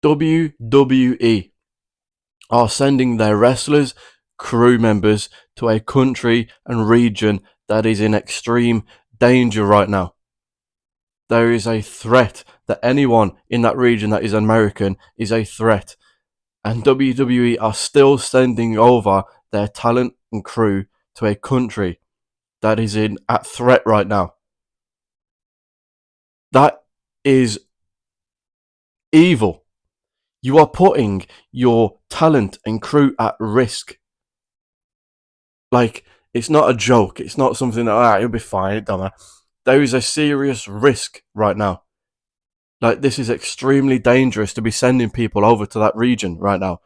WWE are sending their wrestlers, crew members to a country and region that is in extreme danger right now. There is a threat that anyone in that region that is American is a threat. And WWE are still sending over their talent and crew to a country that is at threat right now. That is evil. You are putting your talent and crew at risk. Like, it's not a joke. It's not something that, it'll be fine, it don't matter. There is a serious risk right now. Like, this is extremely dangerous to be sending people over to that region right now.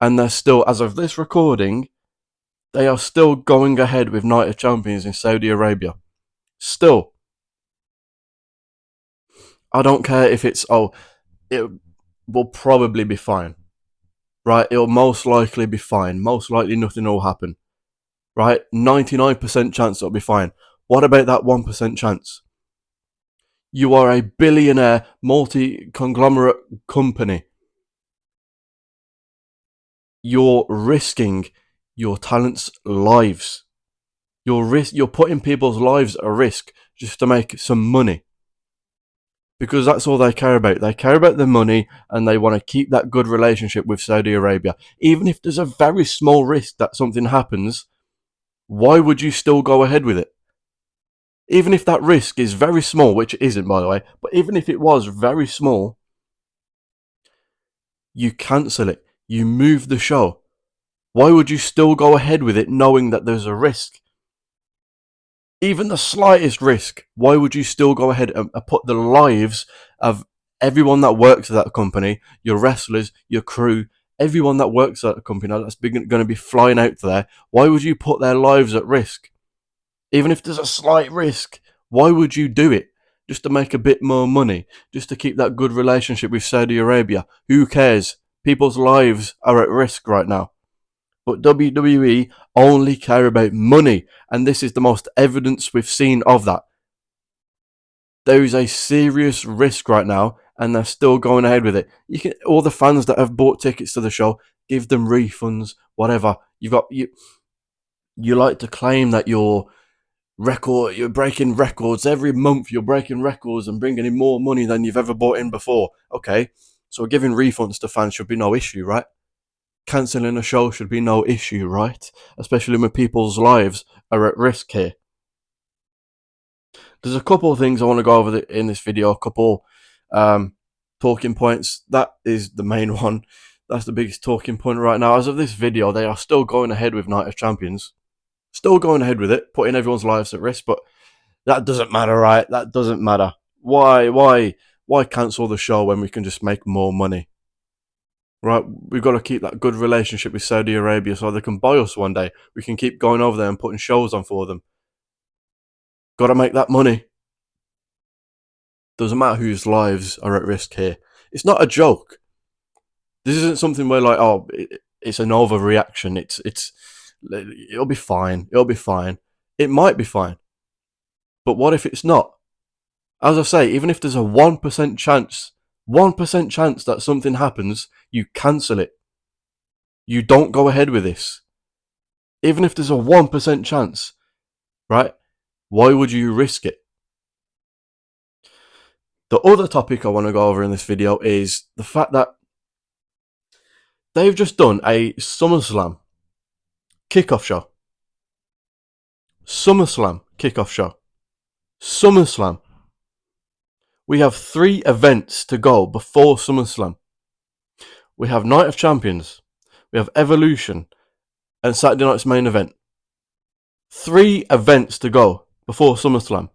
And they're still, as of this recording, they are still going ahead with Night of Champions in Saudi Arabia. Still. I don't care if it's, it will probably be fine. Right? It'll most likely be fine. Most likely nothing will happen. Right? 99% chance it'll be fine. What about that 1% chance? You are a billionaire, multi-conglomerate company. You're risking your talent's lives. You're putting people's lives at risk just to make some money. Because that's all they care about. They care about the money and they want to keep that good relationship with Saudi Arabia. Even if there's a very small risk that something happens, why would you still go ahead with it? Even if that risk is very small, which it isn't, by the way, but even if it was very small, you cancel it. You move the show. Why would you still go ahead with it knowing that there's a risk? Even the slightest risk, why would you still go ahead and put the lives of everyone that works at that company, your wrestlers, your crew, everyone that works at the company that's going to be flying out there, why would you put their lives at risk? Even if there's a slight risk, why would you do it? Just to make a bit more money, just to keep that good relationship with Saudi Arabia. Who cares? People's lives are at risk right now. But WWE only care about money, and this is the most evidence we've seen of that. There is a serious risk right now, and they're still going ahead with it. All the fans that have bought tickets to the show, give them refunds, whatever. You like to claim that you're breaking records every month. You're breaking records and bringing in more money than you've ever bought in before. Okay, so giving refunds to fans should be no issue, right? Cancelling a show should be no issue, right? Especially when people's lives are at risk here. There's a couple of things I want to go over in this video, a couple talking points. That is the main one. That's the biggest talking point right now. As of this video, they are still going ahead with Night of Champions. Still going ahead with it, putting everyone's lives at risk, but that doesn't matter, right? That doesn't matter. Why cancel the show when we can just make more money? Right, we've got to keep that good relationship with Saudi Arabia so they can buy us one day. We can keep going over there and putting shows on for them. Got to make that money. Doesn't matter whose lives are at risk here. It's not a joke. This isn't something where it's an overreaction. It'll be fine. It'll be fine. It might be fine. But what if it's not? As I say, even if there's a 1% chance, 1% chance that something happens, you cancel it. You don't go ahead with this. Even if there's a 1% chance, right? Why would you risk it? The other topic I want to go over in this video is the fact that they've just done a Summerslam kickoff show. Summerslam kickoff show. Summerslam. We have 3 events to go before Summerslam. We have Night of Champions, we have Evolution, and Saturday night's main event. 3 events to go before SummerSlam.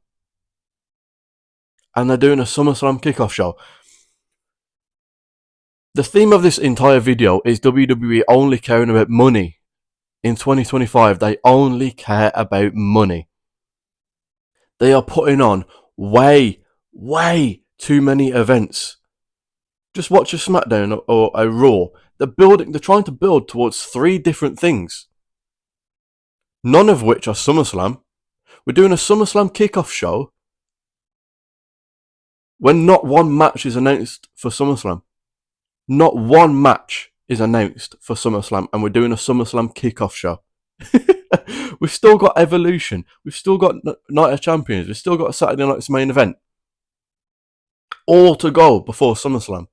And they're doing a SummerSlam kickoff show. The theme of this entire video is WWE only caring about money. In 2025, they only care about money. They are putting on way too many events. Just watch a SmackDown or a Raw. They're trying to build towards 3 different things. None of which are SummerSlam. We're doing a SummerSlam kickoff show when not one match is announced for SummerSlam. Not one match is announced for SummerSlam, and we're doing a SummerSlam kickoff show. We've still got Evolution. We've still got Night of Champions. We've still got Saturday Night's main event. All to go before SummerSlam.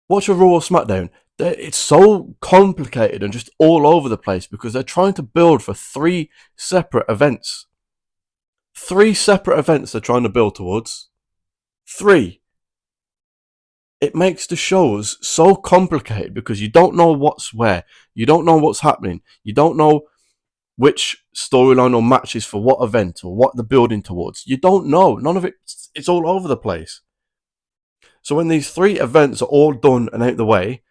Watch a Raw or SmackDown. It's so complicated and just all over the place because they're trying to build for 3 separate events. 3 separate events they're trying to build towards. 3. It makes the shows so complicated because you don't know what's where. You don't know what's happening. You don't know which storyline or match is for what event or what they're building towards. You don't know. None of it. It's all over the place. So when these 3 events are all done and out the way,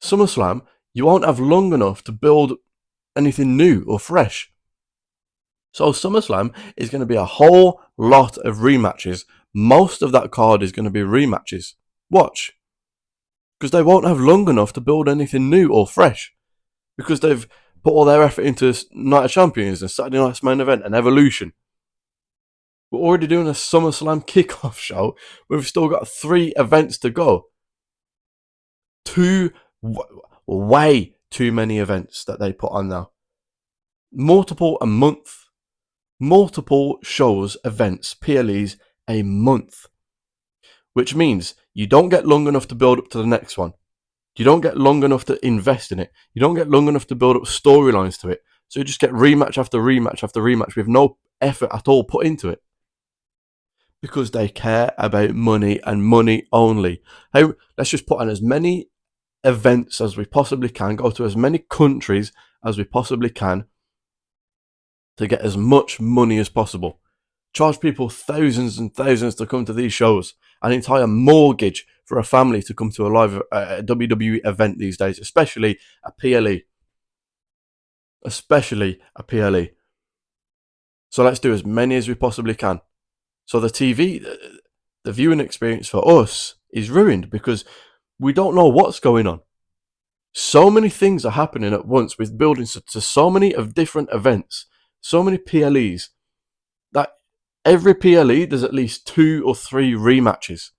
SummerSlam, you won't have long enough to build anything new or fresh. So SummerSlam is going to be a whole lot of rematches. Most of that card is going to be rematches. Watch. Because they won't have long enough to build anything new or fresh. Because they've put all their effort into Night of Champions and Saturday Night's main event and Evolution. We're already doing a SummerSlam kickoff show. We've still got 3 events to go. Way too many events that they put on now. Multiple a month. Multiple shows, events, PLEs a month. Which means you don't get long enough to build up to the next one. You don't get long enough to invest in it. You don't get long enough to build up storylines to it. So you just get rematch after rematch after rematch with no effort at all put into it. Because they care about money and money only. Hey, let's just put on as many events as we possibly can, go to as many countries as we possibly can to get as much money as possible. Charge people thousands and thousands to come to these shows. An entire mortgage for a family to come to a live WWE event these days, especially a PLE. Especially a PLE. So let's do as many as we possibly can. So the TV, the viewing experience for us is ruined because we don't know what's going on. So many things are happening at once with building to so many of different events, so many PLEs, that every PLE there's at least 2 or 3 rematches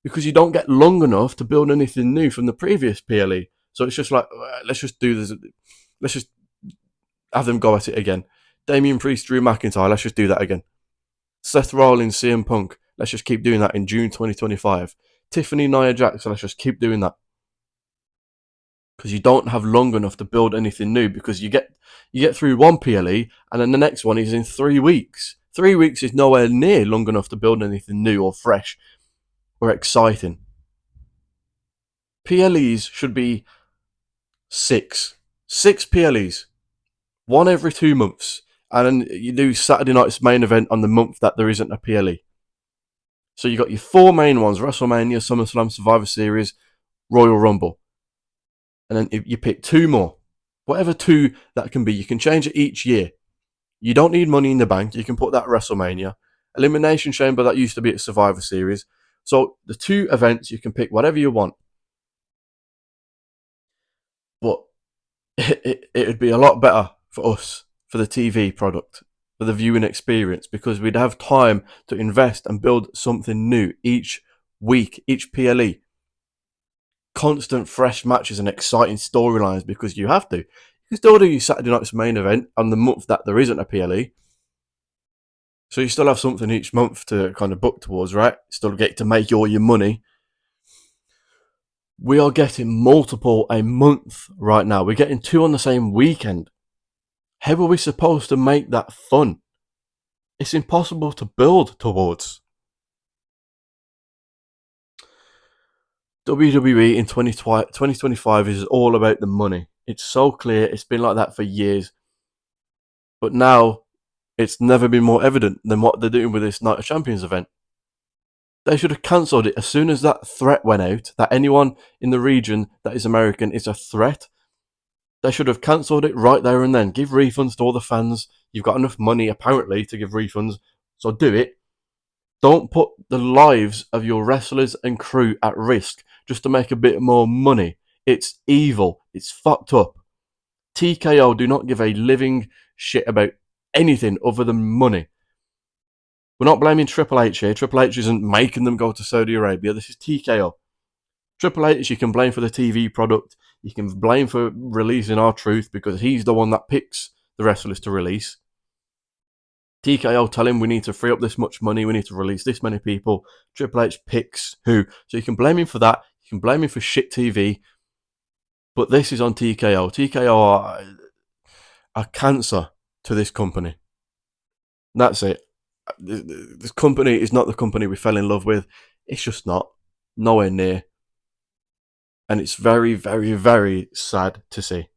because you don't get long enough to build anything new from the previous PLE. So it's just like, let's just do this. Let's just have them go at it again. Damian Priest, Drew McIntyre, let's just do that again. Seth Rollins, CM Punk, let's just keep doing that in June 2025. Tiffany, Nia Jax, let's just keep doing that. Because you don't have long enough to build anything new because you get through one PLE and then the next one is in 3 weeks. 3 weeks is nowhere near long enough to build anything new or fresh or exciting. PLEs should be 6. 6 PLEs. 1 every 2 months. And then you do Saturday Night's main event on the month that there isn't a PLE. So you got your 4 main ones: WrestleMania, SummerSlam, Survivor Series, Royal Rumble. And then you pick 2 more. Whatever 2 that can be. You can change it each year. You don't need Money in the Bank. You can put that at WrestleMania. Elimination Chamber, that used to be at Survivor Series. So the 2 events, you can pick whatever you want. But it would be a lot better for us, for the TV product, for the viewing experience, because we'd have time to invest and build something new each week, each PLE. Constant fresh matches and exciting storylines, because you have to. You can still do your Saturday Night's main event on the month that there isn't a PLE. So you still have something each month to kind of book towards, right? Still get to make all your money. We are getting multiple a month right now. We're getting 2 on the same weekend. How are we supposed to make that fun? It's impossible to build towards. WWE in 2025 is all about the money. It's so clear. It's been like that for years. But now, it's never been more evident than what they're doing with this Night of Champions event. They should have cancelled it as soon as that threat went out, that anyone in the region that is American is a threat. They should have cancelled it right there and then. Give refunds to all the fans. You've got enough money, apparently, to give refunds. So do it. Don't put the lives of your wrestlers and crew at risk just to make a bit more money. It's evil. It's fucked up. TKO do not give a living shit about anything other than money. We're not blaming Triple H here. Triple H isn't making them go to Saudi Arabia. This is TKO. Triple H, you can blame for the TV product. You can blame for releasing R-Truth because he's the one that picks the wrestlers to release. TKO tell him we need to free up this much money, we need to release this many people. Triple H picks who. So you can blame him for that. You can blame him for shit TV. But this is on TKO. TKO are a cancer to this company. That's it. This company is not the company we fell in love with. It's just not. Nowhere near. And it's very, very, very sad to see.